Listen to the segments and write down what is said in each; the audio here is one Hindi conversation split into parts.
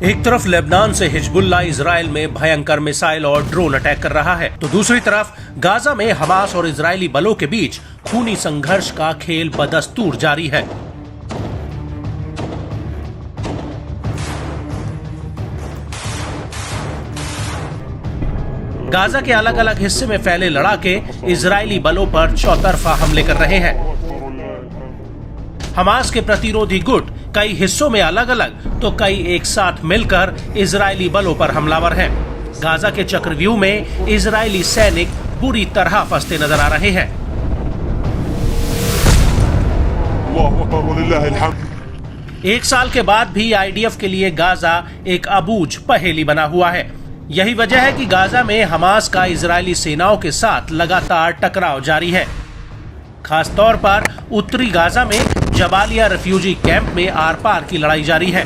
एक तरफ लेबनान से हिजबुल्लाह इजराइल में भयंकर मिसाइल और ड्रोन अटैक कर रहा है, तो दूसरी तरफ गाजा में हमास और इजरायली बलों के बीच खूनी संघर्ष का खेल बदस्तूर जारी है। गाजा के अलग अलग हिस्से में फैले लड़ाके इजरायली बलों पर चौतरफा हमले कर रहे हैं। हमास के प्रतिरोधी गुट कई हिस्सों में अलग अलग तो कई एक साथ मिलकर इजरायली बलों पर हमलावर हैं। गाजा के चक्रव्यूह में इजरायली सैनिक बुरी तरह फंसते नजर आ रहे हैं। एक साल के बाद भी आईडीएफ के लिए गाजा एक अबूझ पहेली बना हुआ है। यही वजह है कि गाजा में हमास का इजरायली सेनाओं के साथ लगातार टकराव जारी है। खास तौर पर उत्तरी गाजा में जबालिया रेफ्यूजी कैंप में आर पार की लड़ाई जारी है।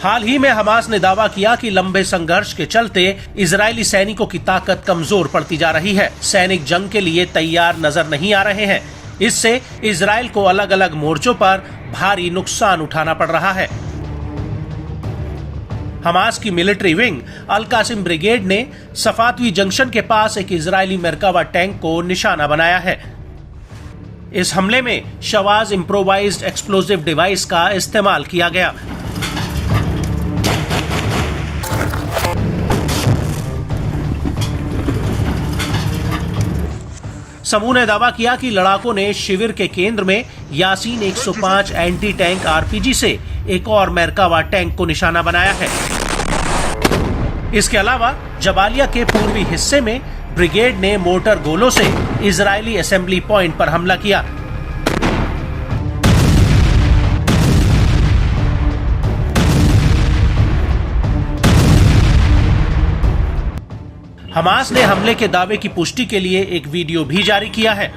हाल ही में हमास ने दावा किया कि लंबे संघर्ष के चलते इजरायली सैनिकों की ताकत कमजोर पड़ती जा रही है। सैनिक जंग के लिए तैयार नजर नहीं आ रहे हैं। इससे इजराइल को अलग अलग मोर्चों पर भारी नुकसान उठाना पड़ रहा है। हमास की मिलिट्री विंग अल कासिम ब्रिगेड ने सफातवी जंक्शन के पास एक इजरायली मेरकावा टैंक को निशाना बनाया है। इस हमले में शवाज इम्प्रोवाइज्ड एक्सप्लोजिव डिवाइस का इस्तेमाल किया गया। समूह ने दावा किया कि लड़ाकों ने शिविर के केंद्र में यासीन 105 एंटी टैंक आरपीजी से एक और मेरकावा टैंक को निशाना बनाया है। इसके अलावा जबालिया के पूर्वी हिस्से में ब्रिगेड ने मोटर गोलों से इजरायली असेंबली पॉइंट पर हमला किया। हमास ने हमले के दावे की पुष्टि के लिए एक वीडियो भी जारी किया है।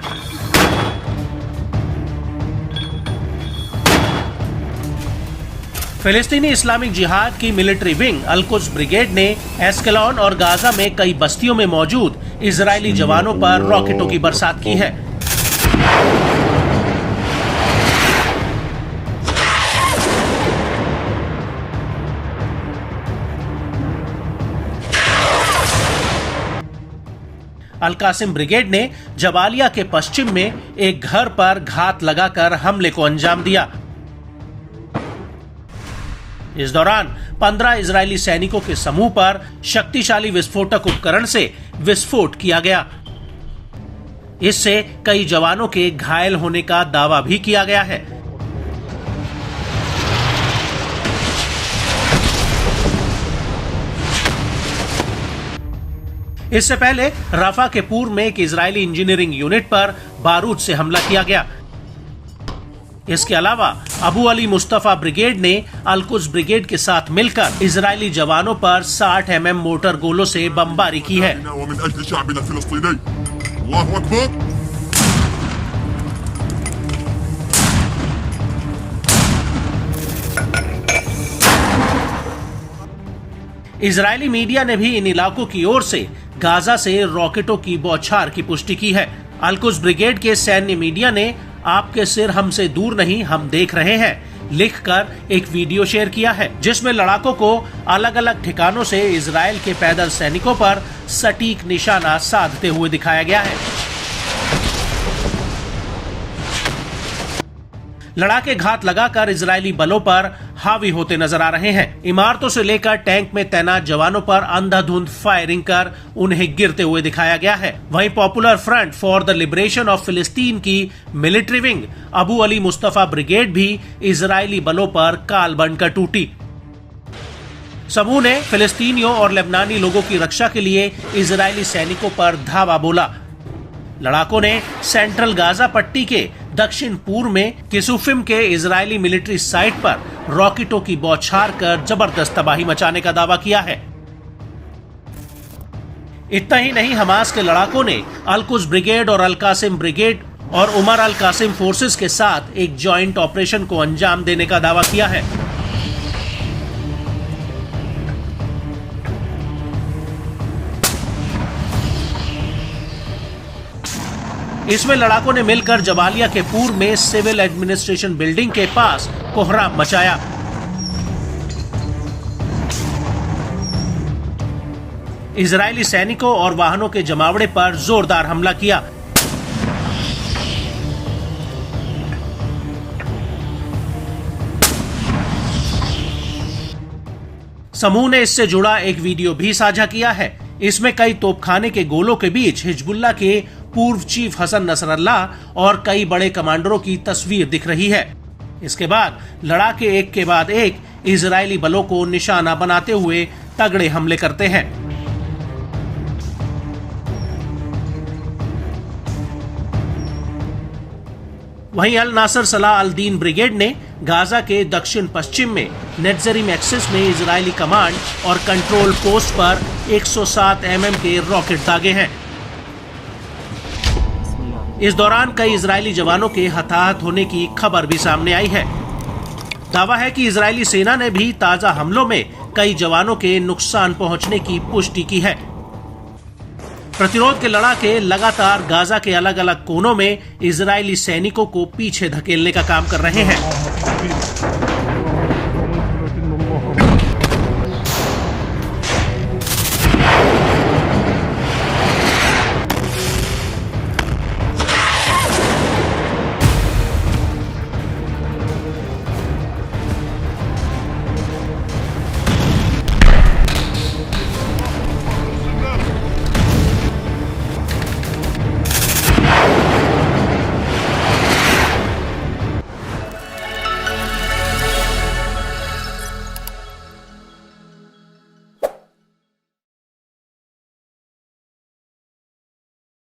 फिलिस्तीनी इस्लामिक जिहाद की मिलिट्री विंग अल कुद्स ब्रिगेड ने एस्केलॉन और गाजा में कई बस्तियों में मौजूद इजरायली जवानों पर रॉकेटों की बरसात की है। अल कासिम ब्रिगेड ने जबालिया के पश्चिम में एक घर पर घात लगाकर हमले को अंजाम दिया। इस दौरान 15 इजरायली सैनिकों के समूह पर शक्तिशाली विस्फोटक उपकरण से विस्फोट किया गया। इससे कई जवानों के घायल होने का दावा भी किया गया है। इससे पहले राफा के पूर्व में एक इजरायली इंजीनियरिंग यूनिट पर बारूद से हमला किया गया। इसके अलावा अबू अली मुस्तफा ब्रिगेड ने अल कुद्स ब्रिगेड के साथ मिलकर इजरायली जवानों पर 60 mm मोटर गोलों से बमबारी की है। इजरायली मीडिया ने भी इन इलाकों की ओर से गाजा से रॉकेटों की बौछार की पुष्टि की है। अल कुद्स ब्रिगेड के सैन्य मीडिया ने आपके सिर हमसे दूर नहीं, हम देख रहे हैं लिखकर एक वीडियो शेयर किया है, जिसमें लड़ाकों को अलग अलग ठिकानों से इजरायल के पैदल सैनिकों पर सटीक निशाना साधते हुए दिखाया गया है। लड़ाके घात लगाकर इजरायली बलों पर हावी होते नजर आ रहे हैं। इमारतों से लेकर टैंक में तैनात जवानों पर अंधाधुंध फायरिंग कर उन्हें गिरते हुए दिखाया गया है। वहीं popular front for the liberation of फिलिस्तीन की military wing Abu Ali Mustafa brigade भी इजरायली बलों पर काल बनकर टूटी। समूह ने फिलिस्तीनियों और लेबनानी लोगों की रक्षा के लिए इजरायली सैनिकों पर धावा बोला। लड़ाकों ने सेंट्रल गाजा पट्टी के दक्षिण पूर्व में किसुफिम के इजरायली मिलिट्री साइट पर रॉकेटों की बौछार कर जबरदस्त तबाही मचाने का दावा किया है। इतना ही नहीं, हमास के लड़ाकों ने अल कुद्स ब्रिगेड और अल कासिम ब्रिगेड और उमर अल कासिम फोर्सेस के साथ एक जॉइंट ऑपरेशन को अंजाम देने का दावा किया है। इसमें लड़ाकों ने मिलकर जबालिया के पूर्व में सिविल एडमिनिस्ट्रेशन बिल्डिंग के पास कोहराम मचाया। इजरायली सैनिकों और वाहनों के जमावड़े पर जोरदार हमला किया। समूह ने इससे जुड़ा एक वीडियो भी साझा किया है। इसमें कई तोपखाने के गोलों के बीच हिजबुल्लाह के पूर्व चीफ हसन नसरल्लाह और कई बड़े कमांडरों की तस्वीर दिख रही है। इसके बाद लड़ाके एक के बाद एक इजरायली बलों को निशाना बनाते हुए तगड़े हमले करते हैं। वहीं अल नासर सलाह अल दीन ब्रिगेड ने गाजा के दक्षिण पश्चिम में नेट्जरिम एक्सिस में इजरायली कमांड और कंट्रोल पोस्ट पर 107 mm के रॉकेट दागे हैं। इस दौरान कई इजरायली जवानों के हताहत होने की खबर भी सामने आई है। दावा है कि इजरायली सेना ने भी ताजा हमलों में कई जवानों के नुकसान पहुंचने की पुष्टि की है। प्रतिरोध के लड़ाके लगातार गाजा के अलग अलग कोनों में इजरायली सैनिकों को पीछे धकेलने का काम कर रहे हैं।